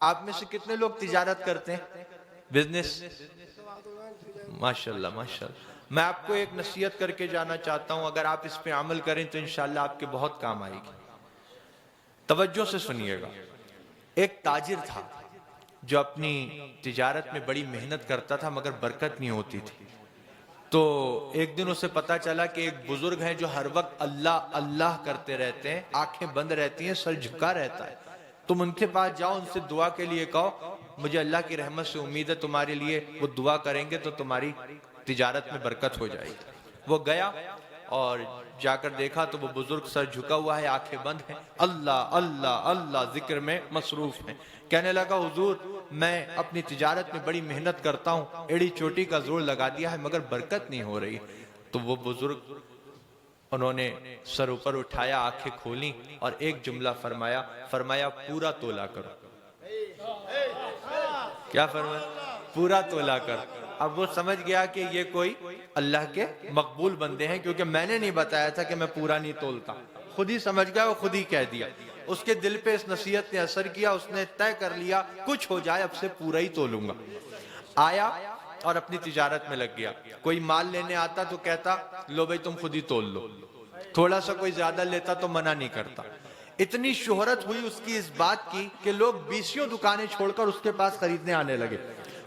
आप में से कितने लोग तिजारत करते हैं, बिजनेस? माशाल्लाह माशाल्लाह। मैं आपको एक नसीहत करके जाना चाहता हूं, अगर आप इस पे अमल करें तो इंशाल्लाह आपके बहुत काम आएगी। तवज्जो से सुनिएगा। एक ताजिर था जो अपनी तिजारत में बड़ी मेहनत करता था मगर बरकत नहीं होती थी। तो एक दिन उसे पता चला कि एक बुजुर्ग है जो हर वक्त अल्लाह अल्लाह करते रहते हैं, आंखें बंद रहती हैं, सर झुका रहता है। तुम उनके पास जाओ, उनसे दुआ के लिए कहो, मुझे अल्लाह की रहमत से उम्मीद है तुम्हारे लिए वो दुआ करेंगे तो तुम्हारी तिजारत में बरकत हो जाएगी। वो गया और जाकर देखा तो वो बुजुर्ग सर झुका हुआ है, आंखें बंद हैं, अल्लाह अल्लाह अल्लाह जिक्र में मसरूफ है। कहने लगा, हुजूर मैं अपनी तिजारत में बड़ी मेहनत करता हूँ, एड़ी चोटी का जोर लगा दिया है मगर बरकत नहीं हो रही। तो वो बुजुर्ग, उन्होंने सर ऊपर उठाया, आंखें खोली और एक जुमला फरमाया, फरमाया पूरा तोला करो। क्या फरमाया? पूरा तोला कर। अब वो समझ गया कि ये कोई अल्लाह के मकबूल बंदे हैं, क्योंकि मैंने नहीं बताया था कि मैं पूरा नहीं तोलता। खुद ही समझ गया, वो खुद ही कह दिया। उसके दिल पे इस नसीहत ने असर किया, उसने तय कर लिया कुछ हो जाए अब से पूरा ही तोलूंगा। आया और अपनी तिजारत में लग गया। कोई माल लेने आता तो कहता, लो भाई तुम खुद ही तोल लो। थोड़ा सा कोई ज्यादा लेता तो मना नहीं करता। इतनी शोहरत हुई उसकी इस बात की कि लोग 20 दुकानें छोड़कर उसके पास खरीदने आने लगे।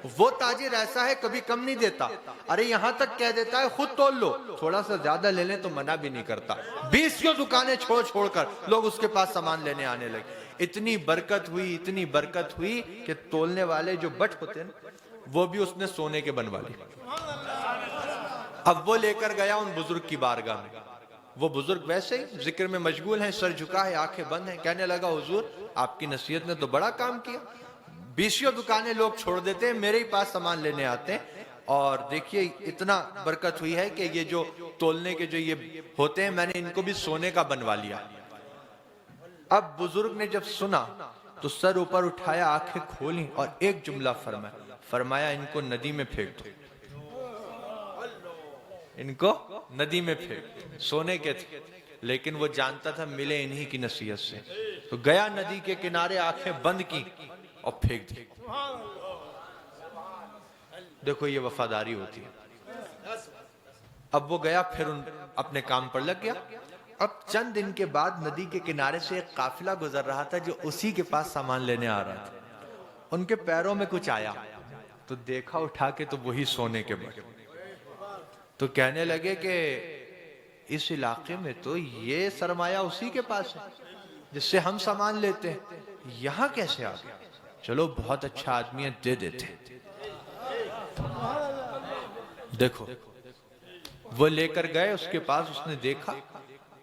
वो ताजिर ऐसा है, कभी कम नहीं देता। अरे यहां तक कह देता है खुद तोल लो, थोड़ा सा ज्यादा ले लें तो मना भी नहीं करता। 20 दुकानें छोड़कर लोग उसके पास सामान लेने आने लगे। इतनी बरकत हुई, इतनी बरकत हुई कि तोलने वाले जो बट होते हैं वो भी उसने सोने के बनवा लिए। अब वो लेकर गया उन बुजुर्ग की बारगाह में। वो बुजुर्ग वैसे ही जिक्र में मशगूल है, सर झुका है, आंखें बंद हैं। कहने लगा, हुजूर आपकी नसीहत ने तो बड़ा काम किया। 20 दुकानें लोग छोड़ देते हैं, मेरे ही पास सामान लेने आते हैं, और देखिए इतना बरकत हुई है कि ये जो तोलने के जो ये होते हैं, मैंने इनको भी सोने का बनवा लिया। अब बुजुर्ग ने जब सुना तो सर ऊपर उठाया, आंखें खोली और एक जुमला फरमाया, फरमाया इनको नदी में फेंक दो, इनको नदी में फेंक। सोने के थे लेकिन वो जानता था मिले इन्हीं की नसीहत से। तो गया नदी के किनारे, आंखें बंद की और फेंक दी। देखो ये वफादारी होती है। अब वो गया, फिर अपने काम पर लग गया। अब चंद दिन के बाद नदी के किनारे से एक काफिला गुजर रहा था जो उसी के पास सामान लेने आ रहा था। उनके पैरों में कुछ आया तो देखा उठा के तो वही सोने के बट। तो कहने लगे कि इस इलाके में तो ये सरमाया उसी के पास है जिससे हम सामान लेते हैं, यहां कैसे आ गया? चलो बहुत अच्छा आदमी है, दे देते। देखो वो लेकर गए उसके पास, उसने देखा,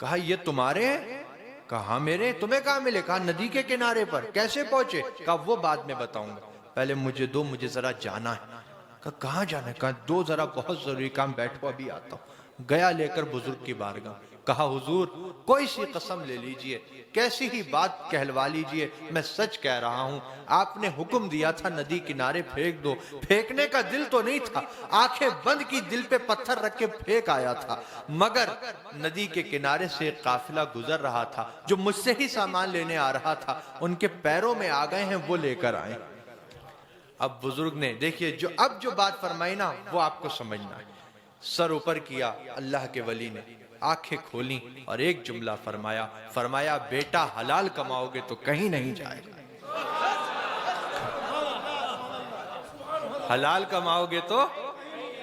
कहा ये तुम्हारे हैं? कहा मेरे। तुम्हें कहाँ मिले? कहा नदी के किनारे पर। कैसे पहुंचे? कहा वो बाद में बताऊंगा, पहले मुझे दो, मुझे जरा जाना है। कहा कहाँ जाना है? कहा दो, जरा बहुत जरूरी काम, बैठो अभी आता हूं। गया लेकर बुजुर्ग की बारगाह, कहा हुजूर कोई सी कसम ले लीजिए, कैसी ही बात कहलवा लीजिए, मैं सच कह रहा हूं, आपने हुक्म दिया था नदी किनारे फेंक दो। फेंकने का दिल तो नहीं था, आंखें बंद की, दिल पे पत्थर रख के फेंक आया था, मगर नदी के किनारे से एक काफिला गुजर रहा था जो मुझसे ही सामान लेने आ रहा था, उनके पैरों में आ गए हैं, वो लेकर आए। अब बुजुर्ग ने देखिए जो बात फरमाई ना, वो आपको समझना है। सर ऊपर किया अल्लाह के वली ने, आंखें खोली और एक जुमला फरमाया, फरमाया बेटा हलाल कमाओगे तो कहीं नहीं जाएगा, हलाल कमाओगे तो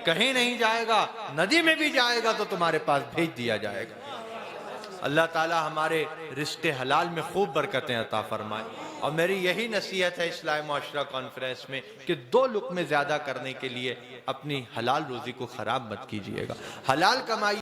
कहीं नहीं जाएगा, नदी में भी जाएगा तो तुम्हारे पास भेज दिया जाएगा। अल्लाह ताला हमारे रिश्ते हलाल में खूब बरकतें अता फरमाए। और मेरी यही नसीहत है इस्लाह मुआशरा कॉन्फ्रेंस में कि 2 लुक़्मे ज्यादा करने के लिए अपनी हलाल रोजी को खराब मत कीजिएगा। हलाल कमाई